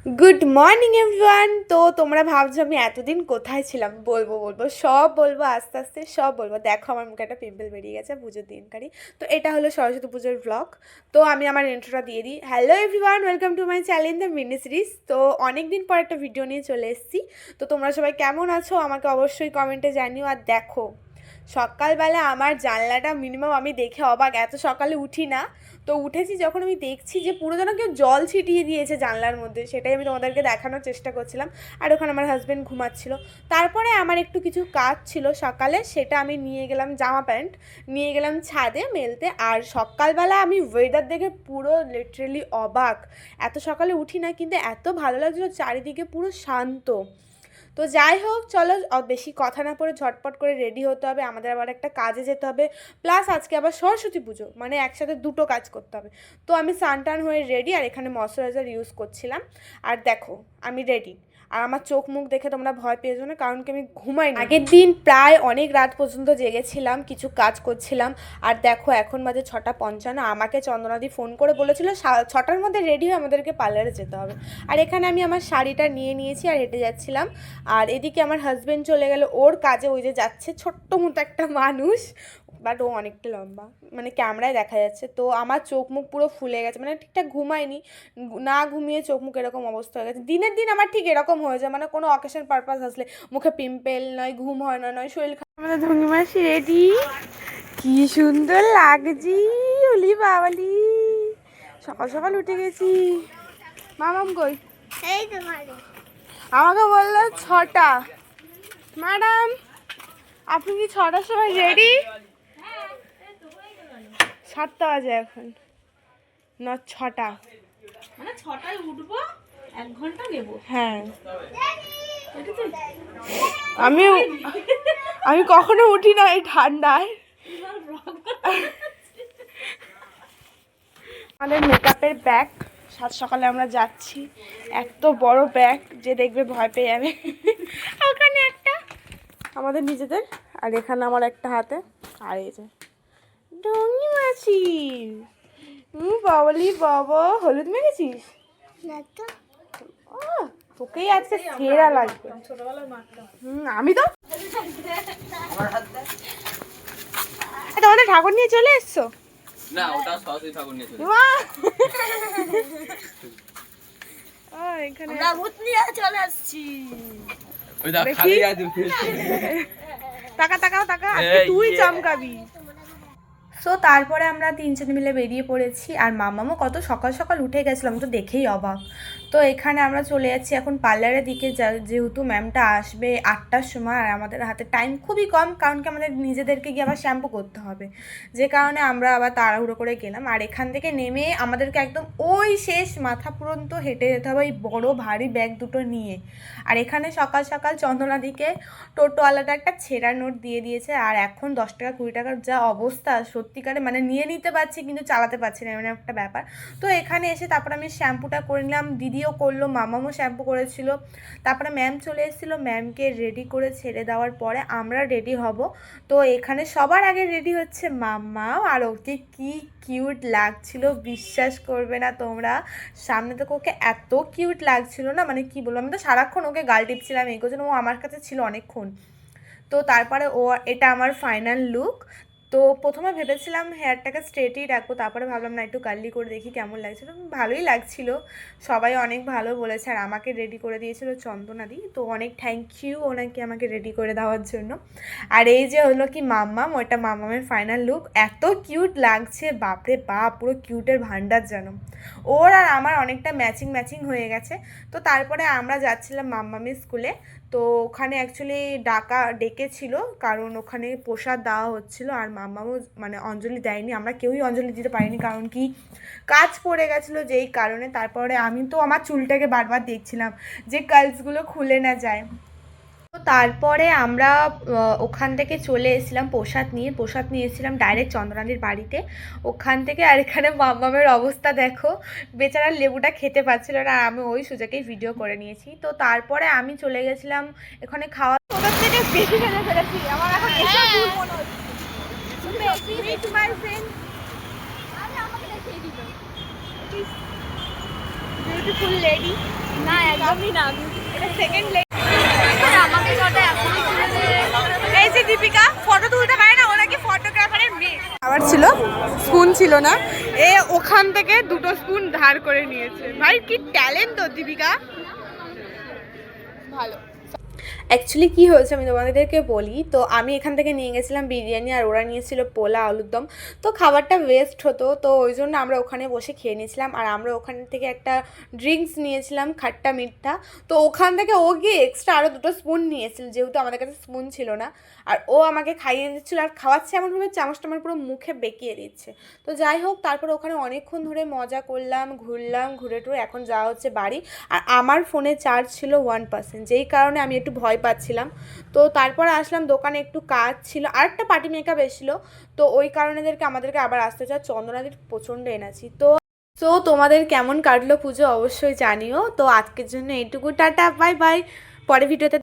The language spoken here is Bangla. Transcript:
Good morning everyone. তো তোমরা ভাবছো আমি এতদিন কোথায় ছিলাম। বলবো সব বলবো, আস্তে আস্তে সব বলবো। দেখো আমার মুখে একটা পিম্পল বেরিয়ে গেছে পুজোর দিনকারই। তো এটা হলো সরস্বতী পুজোর ব্লগ। তো আমি আমার ইন্ট্রোটা দিয়ে দিই। Hello everyone, welcome to my channel the mini series. তো অনেক দিন পর একটা ভিডিও নিয়ে চলে এসেছি। তো তোমরা সবাই কেমন আছো আমাকে অবশ্যই কমেন্টে জানিও। আর দেখো সকালবেলা আমার জানলাটা মিনিমাম আমি দেখে অবাক, এত সকালে উঠি না। তো উঠেছি যখন আমি দেখছি যে পুরো যেন কেউ জল ছিটিয়ে দিয়েছে জানলার মধ্যে, সেটাই আমি তোমাদেরকে দেখানোর চেষ্টা করছিলাম। আর ওখানে আমার হাজব্যান্ড ঘুমাচ্ছিল। তারপরে আমার একটু কিছু কাজ ছিল সকালে, সেটা আমি নিয়ে গেলাম, জামা প্যান্ট নিয়ে গেলাম ছাদে মেলতে। আর সকালবেলা আমি ওয়েদার দেখে পুরো লিটারেলি অবাক। এত সকালে উঠি না, কিন্তু এত ভালো লাগছিলো, চারিদিকে পুরো শান্ত। তো যাই হোক, চলো বেশি কথা না পড়ে ঝটপট করে রেডি হতে হবে, আমাদের আবার একটা কাজে যেতে হবে। প্লাস আজকে আবার সরস্বতী পুজো, মানে একসাথে দুটো কাজ করতে হবে। তো আমি সানটান হয়ে রেডি, আর এখানে ময়শ্চারাইজার ইউজ করছিলাম। আর দেখো আমি রেডি। আর আমার চোখ মুখ দেখে তোমরা ভয় পেয়েছো না, কারণ কি আমি ঘুমাইনি আগের দিন, প্রায় অনেক রাত পর্যন্ত জেগেছিলাম, কিছু কাজ করছিলাম। আর দেখো এখন বাজে 6:55। আমাকে চন্দনাদি ফোন করে বলেছিল 6টার মধ্যে রেডি হয়ে আমাদেরকে পার্লারে যেতে হবে। আর এখানে আমি আমার শাড়িটা নিয়ে নিয়েছি আর হেঁটে যাচ্ছিলাম। আর এদিকে আমার হাজব্যান্ড চলে গেল ওর কাজে, ওই যে যাচ্ছে ছোট্ট মতো একটা মানুষ, বাট ও অনেকটা লম্বা, মানে ক্যামেরায় দেখা যাচ্ছে। তো আমার চোখ মুখ পুরো ফুলে গেছে, মানে ঠিকঠাক ঘুমায়নি, না ঘুমিয়ে চোখ মুখ এরকম অবস্থা হয়ে গেছে। দিনের দিন আমার ঠিক এরকম হয়ে যায়, মানে কোনো অকেশন পারপাস আসলে মুখে পিম্পল, নয় ঘুম হয় না, নয় শরীর খারাপ। আমাদের ধঙ্গি মাসি রেডি, কি সুন্দর লাগছি, ওলি বাবালি, সকাল সকাল উঠে গেছি। মামাম কই? এই তো আমাকে বললো 6টা। ম্যাডাম আপনি কি 6টার সময় রেডি? 7টা বাজে এখন, না 6টা, মানে 6টায় উঠবো, 1 ঘন্টা নেব। হ্যাঁ আমি আমি কখনো উঠি না এই ঠান্ডায়। আমাদের মেকআপের ব্যাগ, সাত সকালে আমরা যাচ্ছি, এত বড় ব্যাগ যে দেখবে ভয় পেয়ে যাবে। ওখানে একটা আমাদের নিজেদের, আর এখানে আমার একটা হাতে, আর এই যে ডঙ্গি মাছি। বাবলি বাবা, হলুদ মেখেছিস? তোকেই আজকে সেরা লাগবে। আমি তো তোমাদের ঠাকুর নিয়ে চলে এসছো? না, ওটা সরস্বতী ঠাকুর নিয়ে চলে। এখানে আমরা ভূত নিয়ে চলে আসছি। ওই দা খালি আছে। টাকা টাকাও টাকা, আজকে তুই চমকাবি। সো তারপরে আমরা তিনজনে মিলে বেরিয়ে পড়েছি। আর মামামও কত সকাল সকাল উঠে গেছিলাম, তো দেখেই অবাক। তো এখানে আমরা চলে যাচ্ছি এখন পার্লারের দিকে, যেহেতু ম্যামটা আসবে 8টার সময়, আর আমাদের হাতে টাইম খুবই কম, কারণ কি আমাদের নিজেদেরকে গিয়ে আবার শ্যাম্পু করতে হবে, যে কারণে আমরা আবার তাড়াহুড়ো করে গেলাম। আর এখান থেকে নেমে আমাদেরকে একদম ওই শেষ মাথা পর্যন্ত হেঁটে যেতে হবে, এই বড়ো ভারী ব্যাগ দুটো নিয়ে। আর এখানে সকাল সকাল চন্দনাদিকে টোটোওয়ালাটা একটা ছেঁড়া নোট দিয়ে দিয়েছে। আর এখন 10 টাকা 20 টাকার যা অবস্থা, সত্যিকারে মানে নিয়ে নিতে পারছি কিন্তু চালাতে পারছি না, এমন একটা ব্যাপার। তো এখানে এসে তারপর আমি শ্যাম্পুটা করে নিলাম, দিদিও করলো, মামামও শ্যাম্পু করেছিল। তারপরে ম্যাম চলে এসেছিলো, ম্যামকে রেডি করে ছেড়ে দেওয়ার পরে আমরা রেডি হব। তো এখানে সবার আগে রেডি হচ্ছে মাম্মাও, আর ওকে কি কিউট লাগছিল বিশ্বাস করবে না তোমরা, সামনে থেকে ওকে এত কিউট লাগছিল না, মানে কি বলবো, আমি তো সারাক্ষণ ওকে গাল টিপছিলাম, এই করছিলাম, ও আমার কাছে ছিল অনেকক্ষণ। তো তারপরে এটা আমার ফাইনাল লুক। তো প্রথমে ভেবেছিলাম হেয়ারটাকে স্ট্রেটই রাখবো, তারপরে ভাবলাম না একটু কার্লি করে দেখি কেমন লাগছিল, ভালোই লাগছিল, সবাই অনেক ভালো বলেছে। আর আমাকে রেডি করে দিয়েছিল চন্দনাদি, তো অনেক থ্যাংক ইউ ওনাকে আমাকে রেডি করে দেওয়ার জন্য। আর এই যে হলো কি মাম্মাম, ওটা মাম্মামের ফাইনাল লুক, এত কিউট লাগছে বাপরে বাপ, পুরো কিউটের ভান্ডার যেন। ওর আর আমার অনেকটা ম্যাচিং ম্যাচিং হয়ে গেছে। তো তারপরে আমরা যাচ্ছিলাম মাম্মামের স্কুলে। তো ওখানে অ্যাকচুয়ালি ডেকেছিল, কারণ ওখানে প্রসাদ দেওয়া হচ্ছিল। আর মাম্মামও মানে অঞ্জলি দেয়নি, আমরা কেউই অঞ্জলি দিতে পারিনি, কারণ কি কাজ পড়ে গেছিলো যেই কারণে। তারপরে আমি তো আমার চুলটাকে বারবার দেখছিলাম যে কার্লসগুলো খুলে না যায়। তো তারপরে আমরা ওখান থেকে চলে এসেছিলাম প্রসাদ নিয়ে এসেছিলাম ডাইরেক্ট চন্দনাদির বাড়িতে ওখান থেকে। আর এখানে মাম্মামের অবস্থা দেখো, বেচারা লেবুটা খেতে পারছিল না, আর আমি ওই সুযোগেই ভিডিও করে নিয়েছি। তো তারপরে আমি চলে গেছিলাম এখানে খাওয়া, ওদের থেকে বেশি খেতে ফেলেছি, আমার এখন এসব ভুল মনে হচ্ছে। Beautiful lady. না একদমই না, এটা সেকেন্ড লেডি। আমাকে কথা এখন এই যে দীপিকা ফটো তুলতে পারে না, ও নাকি ফটোগ্রাফারের মেয়ে। আবার ছিল স্পুন ছিল না, এ ওখান থেকে দুটো স্পুন ধার করে নিয়েছে। ভাই কি ট্যালেন্ট তো দীপিকা, ভালো। অ্যাকচুয়ালি কী হয়েছে আমি তোমাদেরকে বলি। তো আমি এখান থেকে নিয়ে গেছিলাম বিরিয়ানি আর ওরা নিয়েছিল পোলা আলুর দম। তো খাবারটা ওয়েস্ট হতো, তো ওই জন্য আমরা ওখানে বসে খেয়ে নিয়েছিলাম। আর আমরা ওখান থেকে একটা ড্রিঙ্কস নিয়েছিলাম খাট্টা মিঠা। তো ওখান থেকে ও গিয়ে এক্সট্রা আরও দুটো স্পুন নিয়েছিল, যেহেতু আমাদের কাছে স্পুন ছিল না। আর ও আমাকে খাইয়ে দিচ্ছিলো আর খাওয়াচ্ছে এমনভাবে চামচটা আমার পুরো মুখে বেঁকিয়ে দিচ্ছে। তো যাই হোক, তারপর ওখানে অনেকক্ষণ ধরে মজা করলাম, ঘুরলাম, ঘুরে টুরে এখন যাওয়া হচ্ছে বাড়ি। আর আমার ফোনে চার্জ ছিল 1%, যেই কারণে আমি একটু ভয় পাচ্ছিলাম। তো তারপর আসলাম দোকানে, একটু কাজ ছিল, আর একটা পার্টি মেকআপ এসেছিলো। তো ওই কারণে আমাদেরকে আবার আসতে চায়। চন্দনাদির প্রচণ্ড এনার্জি। তো তোমাদের কেমন কাটলো পুজো অবশ্যই জানিও। তো আজকের জন্য এইটুকু, টাটা বাই বাই। পরে ভিডিওতে